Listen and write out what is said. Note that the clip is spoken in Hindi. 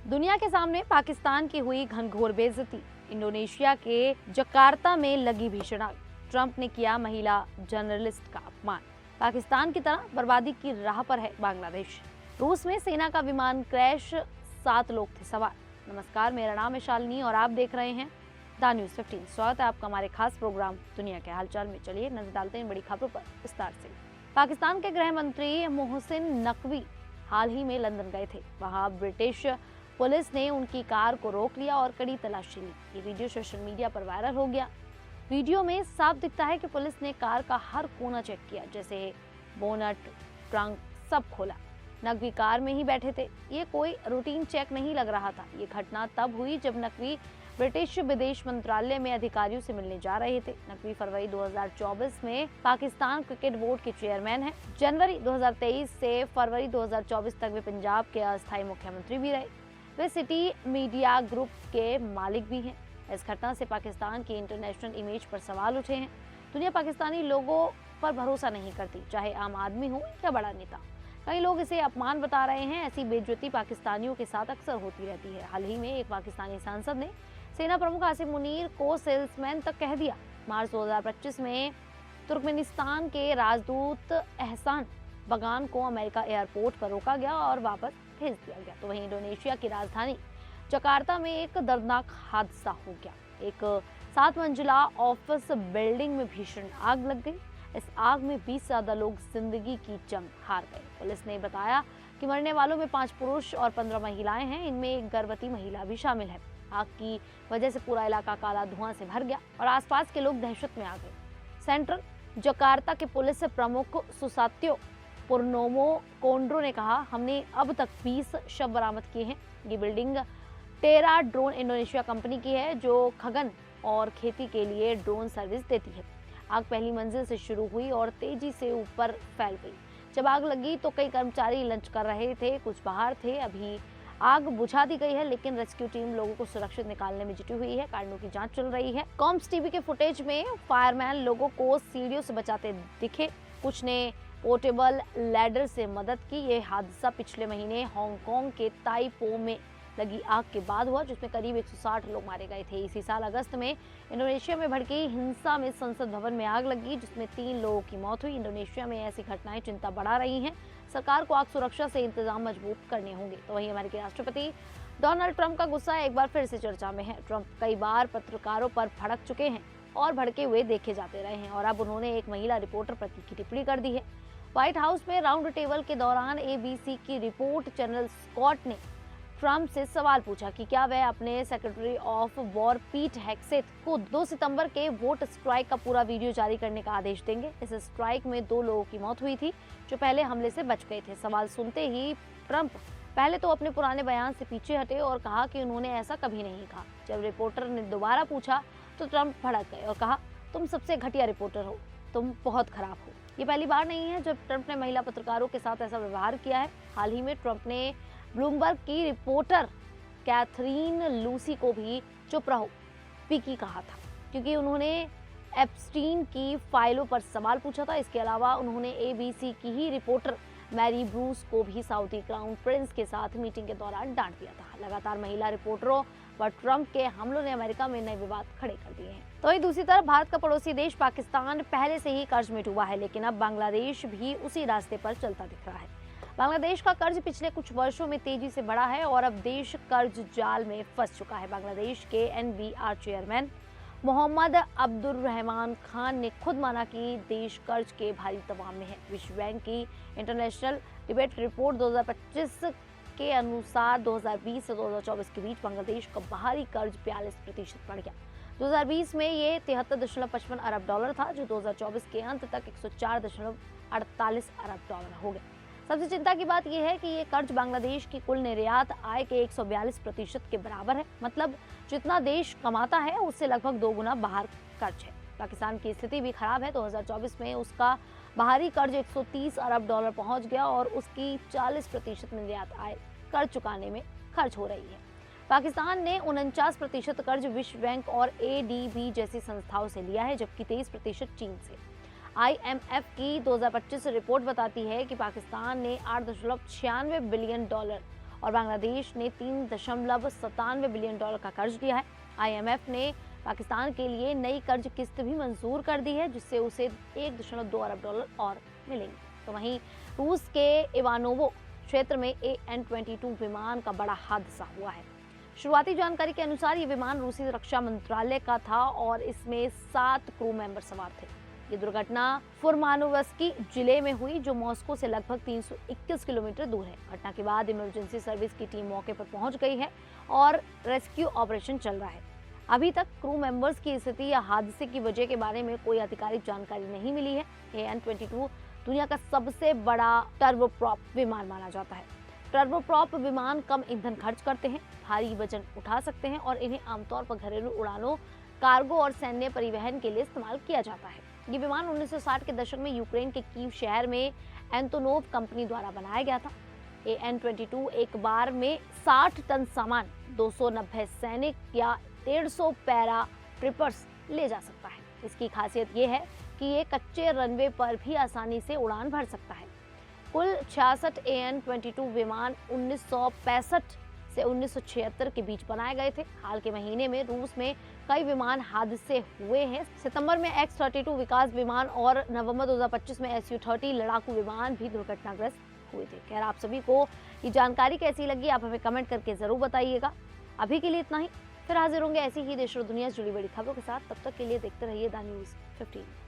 दुनिया के सामने पाकिस्तान की हुई घनघोर बेइज्जती, इंडोनेशिया के जकार्ता में लगी भीषण आग, ट्रंप ने किया महिला जर्नलिस्ट का अपमान, पाकिस्तान की तरह बर्बादी की राह पर है बांग्लादेश, रूस में सेना का विमान क्रैश, 7 लोग थे सवार। नमस्कार, मेरा नाम है शालिनी और आप देख रहे हैं द न्यूज़ 15। स्वागत है आपका हमारे खास प्रोग्राम दुनिया के हालचाल में। चलिए नजर डालते हैं बड़ी खबरों पर विस्तार से। पाकिस्तान के गृह मंत्री मोहसिन नकवी हाल ही में लंदन गए थे। वहां ब्रिटिश पुलिस ने उनकी कार को रोक लिया और कड़ी तलाशी ली। ये वीडियो सोशल मीडिया पर वायरल हो गया। वीडियो में साफ दिखता है कि पुलिस ने कार का हर कोना चेक किया, जैसे बोनट, ट्रंक, सब खोला। नकवी कार में ही बैठे थे। ये कोई रूटीन चेक नहीं लग रहा था। ये घटना तब हुई जब नकवी ब्रिटिश विदेश मंत्रालय में अधिकारियों से मिलने जा रहे थे। नकवी फरवरी 2024 में पाकिस्तान क्रिकेट बोर्ड के चेयरमैन हैं। जनवरी 2023 से फरवरी 2024 तक वे पंजाब के अस्थायी मुख्यमंत्री भी रहे। वे सिटी मीडिया ग्रुप के मालिक भी हैं। इस घटना से पाकिस्तान की इंटरनेशनल इमेज पर सवाल उठे हैं। दुनिया पाकिस्तानी लोगों पर भरोसा नहीं करती, चाहे आम आदमी हो या बड़ा नेता। कई लोग इसे अपमान बता रहे हैं। ऐसी बेइज्जती पाकिस्तानियों के साथ अक्सर होती रहती है। हाल ही में एक पाकिस्तानी सांसद ने सेना प्रमुख आसिम मुनीर को सेल्समैन तक कह दिया। मार्च 2025 में तुर्कमेनिस्तान के राजदूत एहसान बगान को अमेरिका एयरपोर्ट पर रोका गया और वापस भेज दिया गया। तो वहीं इंडोनेशिया की राजधानी जकार्ता में एक दर्दनाक हादसा हो गया। एक 7 मंजिला ऑफिस बिल्डिंग में भीषण आग लग गई। इस आग में 20 से ज्यादा लोग जिंदगी की जंग हार गए। पुलिस ने बताया कि मरने वालों में 5 पुरुष और 15 महिलाएं हैं। इनमें एक गर्भवती महिला भी शामिल है। आग की वजह से पूरा इलाका काला धुआं से भर गया और आसपास के लोग दहशत में आ गए। सेंट्रल जकार्ता के पुलिस प्रमुख सुसात्यो पुरनोमो कोंड्रो ने कहा, हमने अब तक 20 शव बरामद किए हैं। ये बिल्डिंग टेरा ड्रोन इंडोनेशिया कंपनी की है, जो खगन और खेती के लिए ड्रोन सर्विस देती है। आग पहली मंजिल से शुरू हुई और तेजी से ऊपर फैल गई। जब आग लगी तो कई कर्मचारी लंच कर रहे थे, कुछ बाहर थे। अभी आग बुझा दी गई है, लेकिन रेस्क्यू टीम लोगों को सुरक्षित निकालने में जुटी हुई है। कारणों की जांच चल रही है। कॉम्स टीवी के फुटेज में फायरमैन लोगों को सीढ़ियों से बचाते दिखे। कुछ ने पोर्टेबल लैडर से मदद की। ये हादसा पिछले महीने हांगकांग के ताइपो में लगी आग के बाद हुआ, जिसमें करीब 160 लोग मारे गए थे। इसी साल अगस्त में इंडोनेशिया में भड़की हिंसा में संसद भवन में आग लगी, जिसमें 3 लोगों की मौत हुई। इंडोनेशिया में ऐसी घटनाएं चिंता बढ़ा रही हैं। सरकार को आग सुरक्षा से इंतजाम मजबूत करने होंगे। तो वहीं अमेरिकी राष्ट्रपति डोनाल्ड ट्रंप का गुस्सा एक बार फिर से चर्चा में है। ट्रंप कई बार पत्रकारों पर भड़क चुके हैं और भड़के हुए देखे जाते रहे हैं, और अब उन्होंने एक महिला रिपोर्टर पर तीखी टिप्पणी कर दी है। व्हाइट हाउस में राउंड टेबल के दौरान ABC की रिपोर्ट जनरल स्कॉट ने ट्रंप से सवाल पूछा कि क्या वह अपने सेक्रेटरी ऑफ वॉर पीट हेग्सेथ को 2 सितंबर के वोट स्ट्राइक का पूरा वीडियो जारी करने का आदेश देंगे। इस स्ट्राइक में 2 लोगों की मौत हुई थी, जो पहले हमले से बच गए थे। सवाल सुनते ही ट्रंप पहले तो अपने पुराने बयान से पीछे हटे और कहा कि उन्होंने ऐसा कभी नहीं कहा। जब रिपोर्टर ने दोबारा पूछा तो ट्रंप भड़क गए और कहा, तुम सबसे घटिया रिपोर्टर हो, तुम बहुत खराब हो। ये पहली बार नहीं है जब ट्रंप ने महिला पत्रकारों के साथ ऐसा व्यवहार किया है। हाल ही में ट्रंप ने ब्लूमबर्ग की रिपोर्टर कैथरीन लूसी को भी चुप रहो पिकी कहा था, क्योंकि उन्होंने एप्स्टीन की फाइलों पर सवाल पूछा था। इसके अलावा उन्होंने ABC की ही रिपोर्टर मैरी ब्रूस को भी सऊदी क्राउन प्रिंस के साथ मीटिंग के दौरान डांट दिया था। लगातार महिला रिपोर्टरों पर ट्रंप के हमलों ने अमेरिका में नए विवाद खड़े कर दिए हैं। तो वहीं दूसरी तरफ भारत का पड़ोसी देश पाकिस्तान पहले से ही कर्ज में डूबा है, लेकिन अब बांग्लादेश भी उसी रास्ते पर चलता दिख रहा है। बांग्लादेश का कर्ज पिछले कुछ वर्षों में तेजी से बढ़ा है और अब देश कर्ज जाल में फंस चुका है। बांग्लादेश के NBR चेयरमैन मोहम्मद अब्दुर्रहमान खान ने खुद माना कि देश कर्ज के भारी दबाव में है। विश्व बैंक की इंटरनेशनल डिबेट रिपोर्ट 2025 के अनुसार 2020 से 2024 के बीच बांग्लादेश का बाहरी कर्ज 42% बढ़ गया। 2020 में ये 73.55 अरब डॉलर था, जो 2024 के अंत तक 104.48 अरब डॉलर हो गया। सबसे चिंता की बात यह है कि ये कर्ज बांग्लादेश की कुल निर्यात आय के 142% के बराबर है। मतलब जितना देश कमाता है उससे लगभग 2 गुना बाहर कर्ज है। पाकिस्तान की स्थिति भी खराब है। 2024 में उसका बाहरी कर्ज 130 अरब डॉलर पहुंच गया और उसकी 40% निर्यात आय कर्ज चुकाने में खर्च हो रही है। पाकिस्तान ने 49% कर्ज विश्व बैंक और ADB जैसी संस्थाओं से लिया है, जबकि 23% चीन से। IMF की 2025 रिपोर्ट बताती है कि पाकिस्तान ने $8.96 बिलियन और बांग्लादेश ने $3.97 बिलियन का कर्ज लिया है। IMF ने पाकिस्तान के लिए नई कर्ज किस्त भी मंजूर कर दी है, जिससे उसे $1.2 अरब और मिलेंगे। तो वहीं रूस के इवानोवो क्षेत्र में AN-22 विमान का बड़ा हादसा हुआ है। शुरुआती जानकारी के अनुसार ये विमान रूसी रक्षा मंत्रालय का था और इसमें 7 क्रू मेंबर सवार थे। ये दुर्घटना फुरमानोवस्की जिले में हुई, जो मॉस्को से लगभग 321 किलोमीटर दूर है। घटना के बाद इमरजेंसी सर्विस की टीम मौके पर पहुंच गई है और रेस्क्यू ऑपरेशन चल रहा है। अभी तक क्रू मेंबर्स की स्थिति या हादसे की वजह के बारे में कोई आधिकारिक जानकारी नहीं मिली है। AN-22 दुनिया का सबसे बड़ा टर्बोप्रॉप विमान माना जाता है। टर्बोप्रॉप विमान कम ईंधन खर्च करते हैं, भारी वजन उठा सकते हैं और इन्हें आमतौर पर घरेलू उड़ानों, कार्गो और सैन्य परिवहन के लिए इस्तेमाल किया जाता है। ये विमान 1960 के दशक में यूक्रेन के कीव शहर में एंटोनोव कंपनी द्वारा बनाया गया था। AN-22 एक बार में 60 टन सामान, 290 सैनिक या 150 पैरा ट्रिपर्स ले जा सकता है। इसकी खासियत ये है कि ये कच्चे रनवे पर भी आसानी से उड़ान भर सकता है। कुल 66 AN-22 विमान 1965 से 1976 के बीच बनाए गए थे। हाल के महीने में रूस में कई विमान हादसे हुए हैं। सितंबर में X-32 विकास विमान और नवंबर 2025 में Su-30 लड़ाकू विमान भी दुर्घटनाग्रस्त हुए थे। खैर, आप सभी को ये जानकारी कैसी लगी, आप हमें कमेंट करके जरूर बताइएगा। अभी के लिए इतना ही, फिर हाजिर होंगे ऐसी ही देश और दुनिया से जुड़ी बड़ी खबरों के साथ। तब तक के लिए देखते रहिए द न्यूज़ 15।